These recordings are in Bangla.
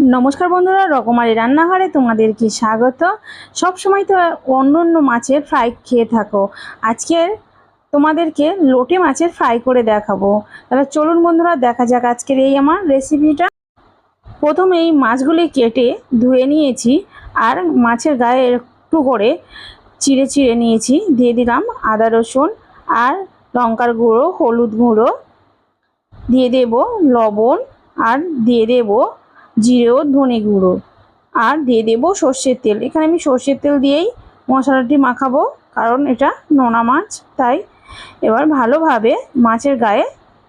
নমস্কার বন্ধুরা, রকমারি রান্নাঘরে তোমাদেরকে স্বাগত। সব সময় তো অন্য অন্য মাছের ফ্রাই খেয়ে থাকো, আজকে তোমাদেরকে লোটে মাছের ফ্রাই করে দেখাবো। তাহলে চলুন বন্ধুরা, দেখা যাক আজকের এই আমার রেসিপিটা। প্রথমে এই মাছগুলি কেটে ধুয়ে নিয়েছি, আর মাছের গায়ে একটু করে চিড়ে চিড়ে নিয়েছি। দিয়ে দিলাম আদা রসুন আর লঙ্কার গুঁড়ো, হলুদ গুঁড়ো, দিয়ে দেব লবণ, আর দিয়ে দেব জিরে ও ধনে গুঁড়ো, আর দিয়ে দেব সর্ষের তেল। এখানে আমি সর্ষের তেল দিয়েই মশলাটি মাখাবো, কারণ এটা নোনা মাছ। তাই এবার ভালোভাবে মাছের গায়ে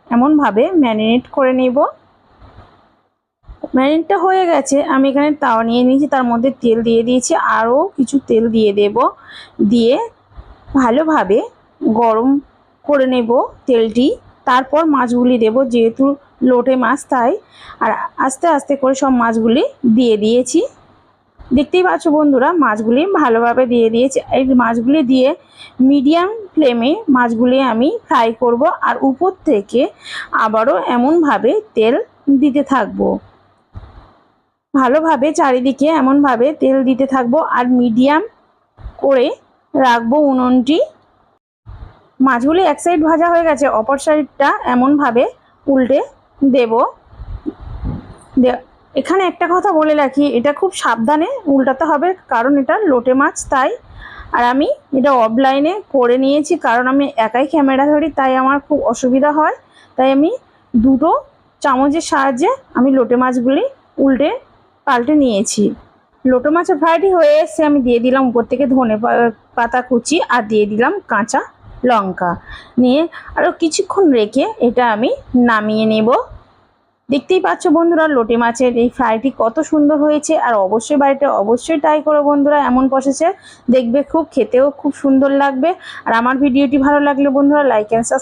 এমনভাবে ম্যারিনেট করে নেব। ম্যারিনেটটা হয়ে গেছে, আমি এখানে তাওয়া নিয়ে নিয়েছি, তার মধ্যে তেল দিয়ে দিয়েছি, আরও কিছু তেল দিয়ে দেব। দিয়ে ভালোভাবে গরম করে নেব তেলটি। তারপর মাছগুলি দেব, যেহেতু লোটে মাছ তাই। আর আস্তে আস্তে করে সব মাছগুলি দিয়ে দিয়েছি। দেখতেই পাচ্ছ বন্ধুরা, মাছগুলি ভালোভাবে দিয়ে দিয়েছি। এই মাছগুলি দিয়ে মিডিয়াম ফ্লেমে মাছগুলি আমি ফ্রাই করব, আর উপর থেকে আবারও এমনভাবে তেল দিতে থাকবো। ভালোভাবে চারিদিকে এমনভাবে তেল দিতে থাকবো, আর মিডিয়াম করে রাখবো উনুনটি। মাছগুলি এক সাইড ভাজা হয়ে গেছে, অপর সাইডটা এমনভাবে উল্টে দেব। এখানে একটা কথা বলে রাখি, এটা খুব সাবধানে উল্টাতে হবে, কারণ এটা লোটে মাছ তাই। আর আমি এটা অফলাইনে করে নিয়েছি, কারণ আমি একাই ক্যামেরা ধরি, তাই আমার খুব অসুবিধা হয়। তাই আমি দুটো চামচের সাহায্যে আমি লোটে মাছগুলি উল্টে পাল্টে নিয়েছি। লোটে মাছের ফ্রাইটি হয়ে এসে আমি দিয়ে দিলাম উপর থেকে ধনে পাতা কুচি, আর দিয়ে দিলাম কাঁচা লঙ্কা। নিয়ে আরও কিছুক্ষণ রেখে এটা আমি নামিয়ে নেব। দেখতেই পাচ্ছ বন্ধুরা, লোটে মাছের এই ফ্রাইটি কত সুন্দর হয়েছে। আর অবশ্যই বাড়িতে অবশ্যই ট্রাই করো বন্ধুরা, এমন প্রসেসে দেখবে খুব খেতেও খুব সুন্দর লাগবে। আর আমার ভিডিওটি ভালো লাগলে বন্ধুরা লাইক অ্যান্ড সাবস্ক্রাইব